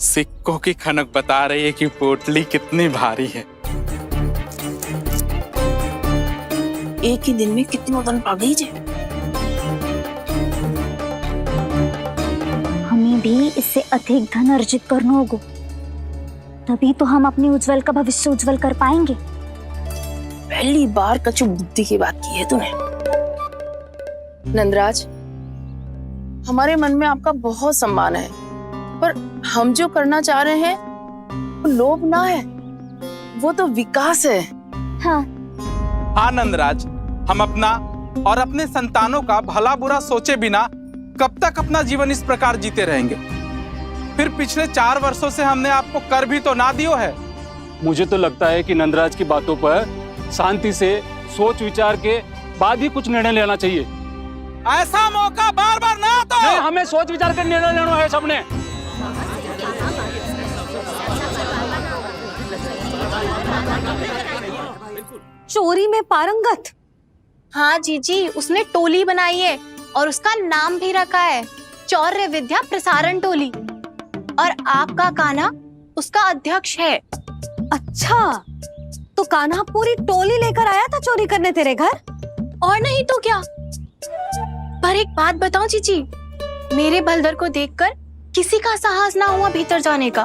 सिक्कों की खनक बता रही है कि पोटली कितनी भारी है। एक ही दिन में कितनी धन पा गई जे। हमें भी इससे अधिक धन अर्जित करना होगा, तभी तो हम अपने उज्जवल का भविष्य उज्जवल कर पाएंगे। पहली बार कछु बुद्धि की बात की है तूने। नंदराज, हमारे मन में आपका बहुत सम्मान है, पर हम जो करना चाह रहे हैं वो लोभ ना है, वो तो विकास है। हाँ हाँ नंदराज, हम अपना और अपने संतानों का भला बुरा सोचे बिना कब तक अपना जीवन इस प्रकार जीते रहेंगे? फिर पिछले 4 वर्षों से हमने आपको कर भी तो ना दियो है। मुझे तो लगता है कि नंदराज की बातों पर शांति से सोच विचार के बाद ही कुछ निर्णय लेना चाहिए। ऐसा मौका बार बार ना आता। नहीं, हमें सोच विचार कर निर्णय लेना है सबने। चोरी में पारंगत? हाँ जीजी, उसने टोली बनाई है और उसका नाम भी रखा है चौर्य विद्या प्रसारण टोली, और आपका कान्हा उसका अध्यक्ष है। अच्छा, तो कान्हा पूरी टोली लेकर आया था चोरी करने तेरे घर? और नहीं तो क्या। पर एक बात बताऊं जीजी, मेरे बलदर को देखकर किसी का साहस ना हुआ भीतर जाने का,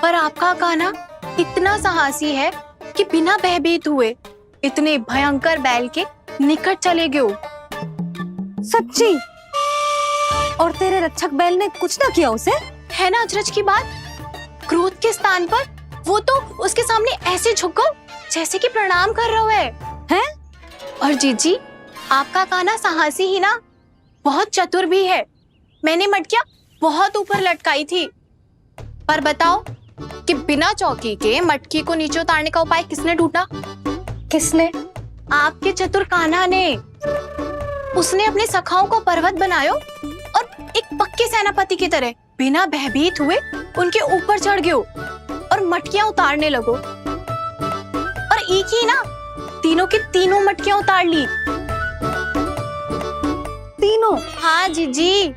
पर आपका कान्हा इतना साहसी है कि बिना भयभीत हुए इतने भयंकर बैल के निकट चले गए। सच्ची? और तेरे रक्षक बैल ने कुछ ना किया उसे? है ना अचरज की बात। क्रोध के स्थान पर वो तो उसके सामने ऐसे झुक गया जैसे कि प्रणाम कर रहा है। और जीजी, आपका कान्हा साहसी ही ना, बहुत चतुर भी है। मैंने मटकियां बहुत ऊपर लटकाई थी, पर बताओ कि बिना चौकी के मटकी को नीचे उतारने का उपाय किसने ढूंढा? किसने? आपके चतुर कान्हा ने। उसने अपने सखाओं को पर्वत बनायो और एक पक्के सेनापति की तरह बिना भयभीत हुए उनके ऊपर चढ़ गयो और मटकियां उतारने लगो। और एक ही ना, तीनों की तीनों मटकियां उतार ली। तीनों? हाँ जीजी।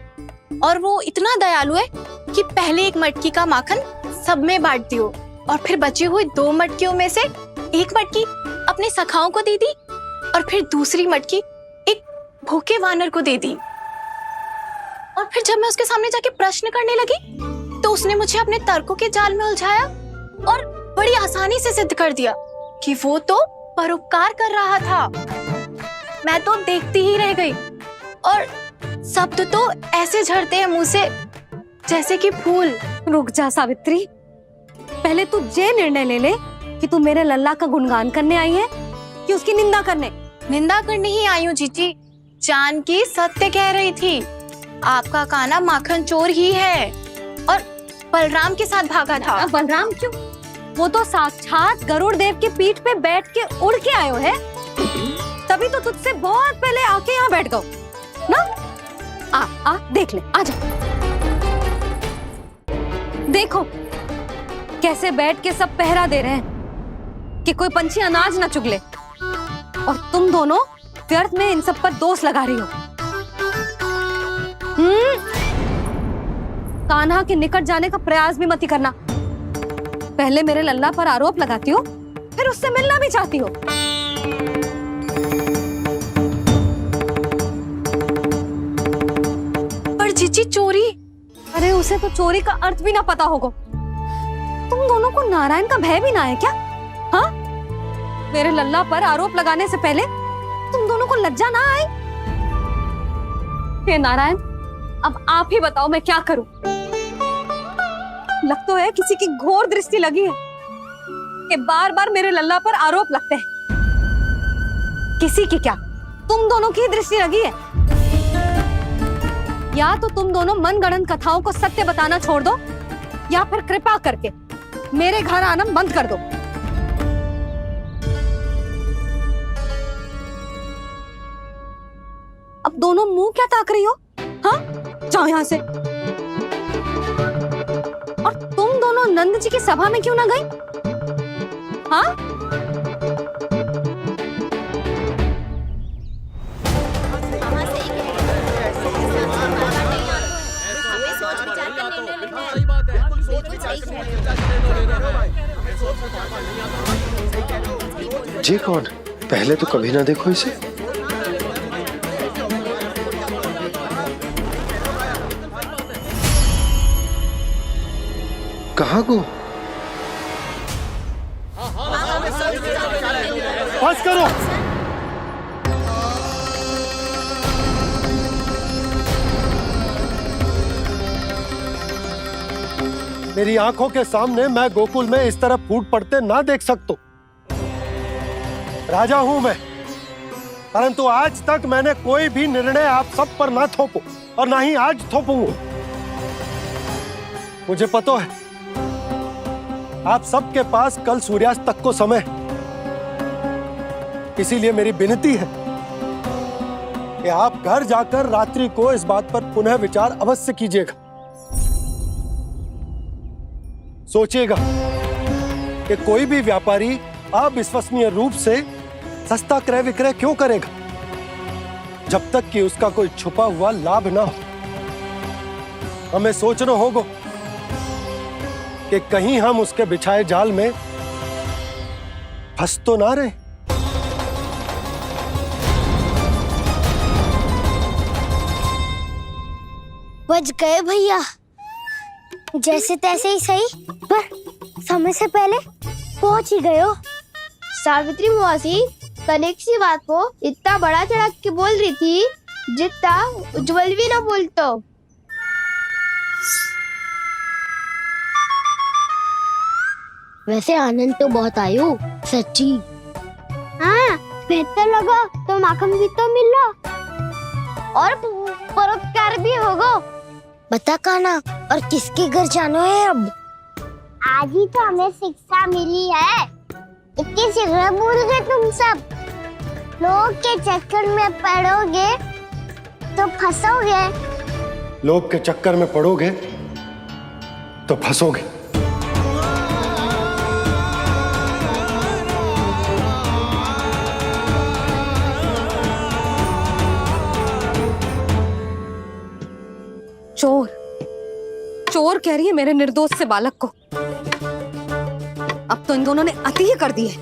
और वो इतना दयालु है कि पहले एक मटकी का माखन सब में बांट दियो और फिर बची हुई 2 मटकियों में से एक मटकी अपने सखाओं को दे दी और फिर दूसरी मटकी एक भूखे वानर को दे दी। और फिर जब मैं उसके सामने जाके प्रश्न करने लगी तो उसने मुझे अपने तर्कों के जाल में उलझाया और बड़ी आसानी से सिद्ध कर दिया कि वो तो परोपकार कर रहा था। मैं तो देखती ही रह गई और शब्द तो ऐसे झड़ते हैं मुंह से जैसे कि फूल। रुक जा सावित्री, पहले तू ये निर्णय ले ले कि तू मेरे लल्ला का गुणगान करने आई है कि उसकी निंदा करने? निंदा करने ही आई हूँ जीजी। जानकी सत्य कह रही थी, आपका कान्हा माखन चोर ही है और बलराम के साथ भागा था। बलराम क्यों? वो तो साक्षात गरुड़ देव की पीठ पे बैठ के उड़ के आयो है, तभी तो तुझसे बहुत पहले आके यहाँ बैठ गओ ना। आ देख ले, आजा। देखो कैसे बैठ के सब पहरा दे रहे हैं कि कोई पंछी अनाज ना चुग ले, और तुम दोनों व्यर्थ में इन सब पर दोष लगा रही हो। कान्हा के निकट जाने का प्रयास भी मत ही करना। पहले मेरे लल्ला पर आरोप लगाती हो, फिर उससे मिलना भी चाहती हो। पर जीजी चोरी? अरे उसे तो चोरी का अर्थ भी ना पता होगा। तुम दोनों को नारायण का भय भी ना है क्या? हाँ, मेरे लल्ला पर आरोप लगाने से पहले तुम दोनों को लज्जा ना आई? हे नारायण, अब आप ही बताओ मैं क्या करूं। लग तो है किसी की घोर दृष्टि लगी है कि बार बार मेरे लल्ला पर आरोप लगते हैं। किसी की क्या, तुम दोनों की दृष्टि लगी है। या तो तुम दोनों मनगढ़ंत कथाओं को सत्य बताना छोड़ दो, या फिर कृपा करके मेरे घर आना बंद कर दो। अब दोनों मुंह क्या ताक रही हो? हाँ, जाओ यहां से। और तुम दोनों नंद जी की सभा में क्यों ना गई? हाँ, जी कौन? पहले तो कभी ना देखो इसे। कहाँ को? बस करो। मेरी आंखों के सामने मैं गोकुल में इस तरह फूट पड़ते ना देख सकता। राजा हूं मैं, परंतु आज तक मैंने कोई भी निर्णय आप सब पर ना थोपो और ना ही आज थोपूंगा। मुझे पता है आप सबके पास कल सूर्यास्त तक को समय है, इसीलिए मेरी विनती है कि आप घर जाकर रात्रि को इस बात पर पुनः विचार अवश्य कीजिएगा। सोचिएगा कि कोई भी व्यापारी अविश्वसनीय रूप से सस्ता क्रय विक्रय क्यों करेगा जब तक कि उसका कोई छुपा हुआ लाभ ना हो। हमें सोचना होगा कि कहीं हम उसके बिछाए जाल में फंस तो ना रहे। बच गए भैया, जैसे तैसे ही सही, पर समय से पहले पहुंच ही गए हो। सावित्री मौसी कनेक सी बात को इतना बड़ा चढ़ा के बोल रही थी जितना उज्जवल भी ना बोलतो। वैसे आनंद तो बहुत आयो, सच्ची। हाँ, बेहतर लगा तो माखन भी तो मिला और परोपकार भी होगा। बता काना, और किसके घर जाना है अब? आज ही तो हमें शिक्षा मिली है, इतनी शीघ्र भूल गए तुम सब। लोग के चक्कर में पड़ोगे तो फंसोगे। लोग के चक्कर में पड़ोगे तो फंसोगे। चोर चोर कह रही है मेरे निर्दोष से बालक को। अब तो इन दोनों ने अति ही कर दी है।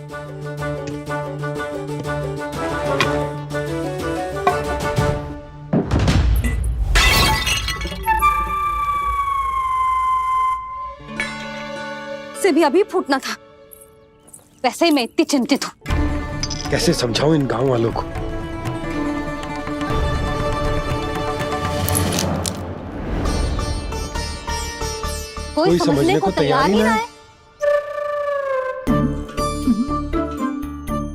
से भी अभी फूटना था। वैसे ही मैं इतनी चिंतित हूं। कैसे समझाऊं इन गांव वालों को? कोई समझने को तैयार ही ना है।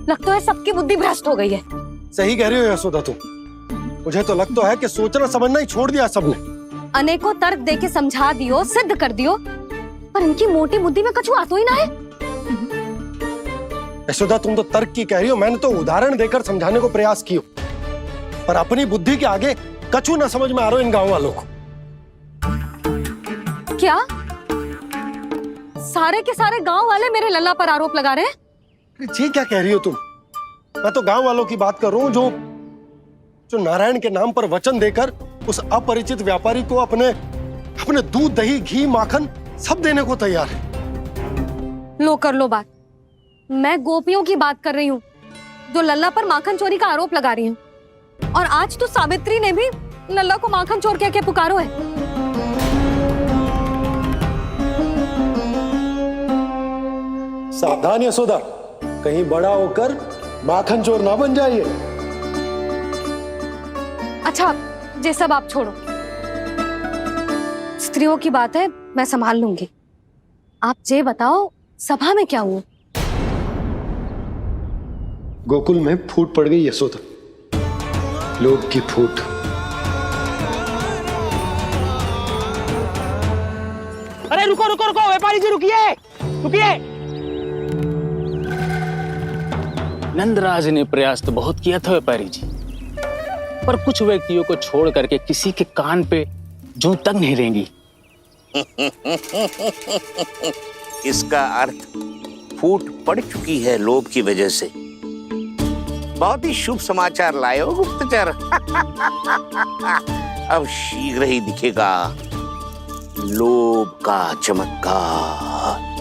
लगता है सबकी बुद्धि भ्रष्ट हो गई है। सही कह रही हो यशोदा तुम। मुझे तो लगता है कि सोचना समझना ही छोड़ दिया सबने। अनेकों तर्क देके समझा दियो, सिद्ध कर दियो, पर इनकी मोटी बुद्धि में कछु आता ही ना है। यशोदा तुम तो तर्क की कह रही हो, मैंने तो उदाहरण देकर समझाने को प्रयास किया, पर अपनी बुद्धि के आगे कछु ना समझ में आ रहा इन गांव वालों को। क्या सारे के सारे गांव वाले मेरे लल्ला पर आरोप लगा रहे हैं? जी क्या कह रही हो तुम? मैं तो गांव वालों की बात कर रहा हूं जो नारायण के नाम पर वचन देकर उस अपरिचित व्यापारी को अपने दूध, दही, घी, माखन सब देने को तैयार है। लो कर लो बात। मैं गोपियों की बात कर रही हूँ जो लल्ला पर माखन चोरी का आरोप लगा रही हूँ। और आज तो सावित्री ने भी लल्ला को माखन चोर कह के पुकारो है। सावधान यशोदा, कहीं बड़ा होकर माखन चोर ना बन जाइए। अच्छा, ये सब आप छोड़ो। स्त्रियों की बात है, मैं संभाल लूंगी। आप ये बताओ सभा में क्या हुआ? गोकुल में फूट पड़ गई यशोदा, लोभ की फूट। अरे रुको रुको रुको, व्यापारी जी रुकिए रुकिए। नंदराज ने प्रयास तो बहुत किया था व्यापारी जी, पर कुछ व्यक्तियों को छोड़ करके किसी के कान पे जूं तक नहीं रेंगी। इसका अर्थ फूट पड़ चुकी है लोभ की वजह से। बहुत ही शुभ समाचार लाए हो गुप्तचर। अब शीघ्र ही दिखेगा लोभ का चमत्कार।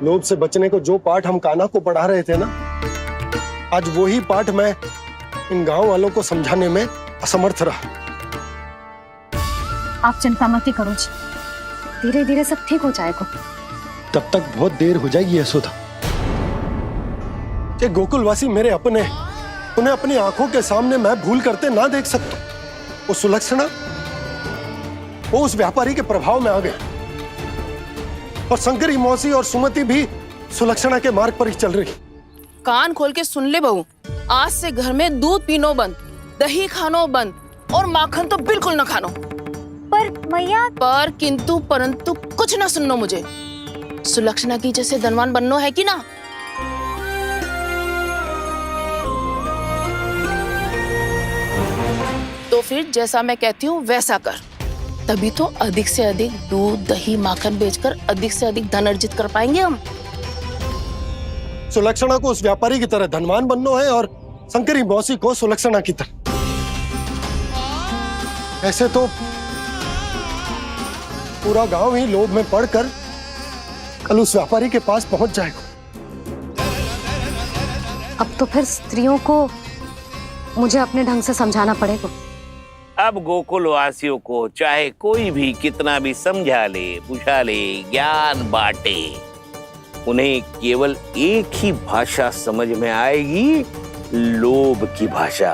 लोभ से बचने को जो पाठ हम कान्हा को पढ़ा रहे थे ना, आज वही पाठ मैं इन गांव वालों को समझाने में असमर्थ रहा। आप चिंता मत करो जी, धीरे धीरे सब ठीक हो जाएगा। तब तक बहुत देर हो जाएगी यशोदा। ये गोकुलवासी मेरे अपने, उन्हें अपनी आंखों के सामने मैं भूल करते ना देख सकता। वो सुलक्षणा वो उस व्यापारी के प्रभाव में आ गए और शंकरी मौसी और सुमति भी सुलक्षणा के मार्ग पर ही चल रही। कान खोल के सुन ले बहू, आज से घर में दूध पीनो बंद, दही खानो बंद और माखन तो बिल्कुल न खानो। पर मैया, पर किंतु परंतु कुछ ना सुननो मुझे। सुलक्षणा की जैसे धनवान बननो है कि ना? तो फिर जैसा मैं कहती हूँ वैसा कर, तभी तो अधिक से अधिक दूध दही माखन बेचकर अधिक से अधिक धन अर्जित कर पाएंगे हम। सुलक्षणा को उस व्यापारी की तरह धनवान बनना है और शंकरी मौसी को सुलक्षणा की तरह। ऐसे तो पूरा गांव ही लोभ में पड़कर कल उस व्यापारी के पास पहुंच जाएगा। अब तो फिर स्त्रियों को मुझे अपने ढंग से समझाना पड़ेगा। अब गोकुल वासियों को चाहे कोई भी कितना भी समझा ले, बुझा ले, ज्ञान बांटे, उन्हें केवल एक ही भाषा समझ में आएगी, लोभ की भाषा।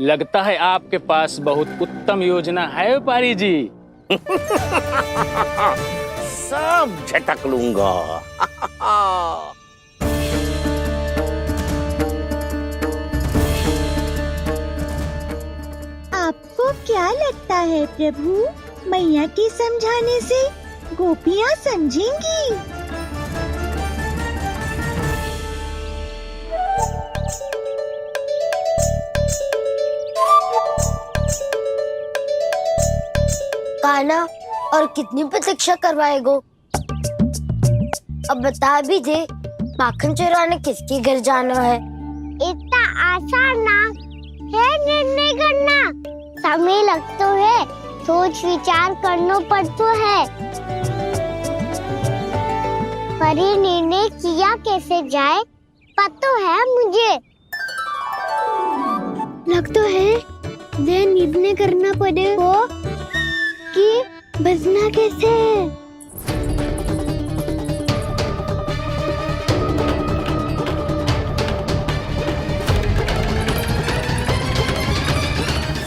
लगता है आपके पास बहुत उत्तम योजना है व्यापारी जी। सब झटक लूंगा। आपको क्या लगता है प्रभु, मैया के समझाने से गोपियाँ समझेंगी? कान्हा, और कितनी प्रतीक्षा करवाएगो? अब बता भी दे, माखन चुराने किसके घर जाना है? इतना आसान ना है निर्णय करना, समय लगता है, सोच विचार करना पड़ता है। पर ये निर्णय किया कैसे जाए पता है मुझे। लगता है ये निर्णय करना पड़ेगा कि बचना कैसे है।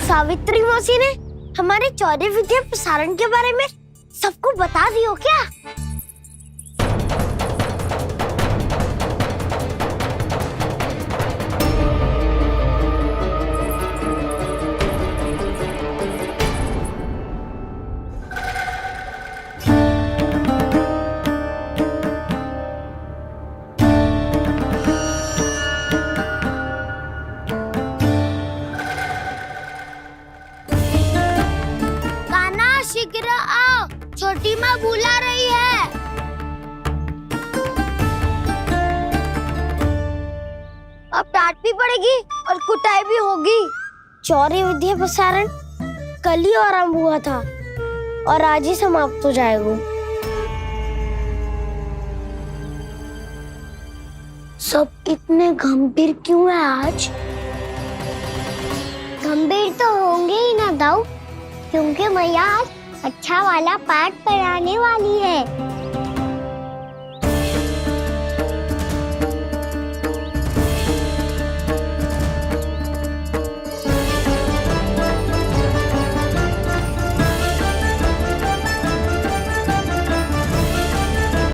सावित्री मौसी ने हमारे 14 विद्या प्रसारण के बारे में सबको बता दियो क्या? शीघ्र आओ, छोटी माँ बुला रही है। अब डांट भी पड़ेगी और कुटाई भी होगी। चौरी विद्या प्रसारण कल ही आरंभ हुआ था और आज ही समाप्त हो जाएगा। सब इतने गंभीर क्यों है आज? गंभीर तो होंगे ही ना दाऊ, क्योंकि मैया आज अच्छा वाला पाठ पढ़ाने वाली है।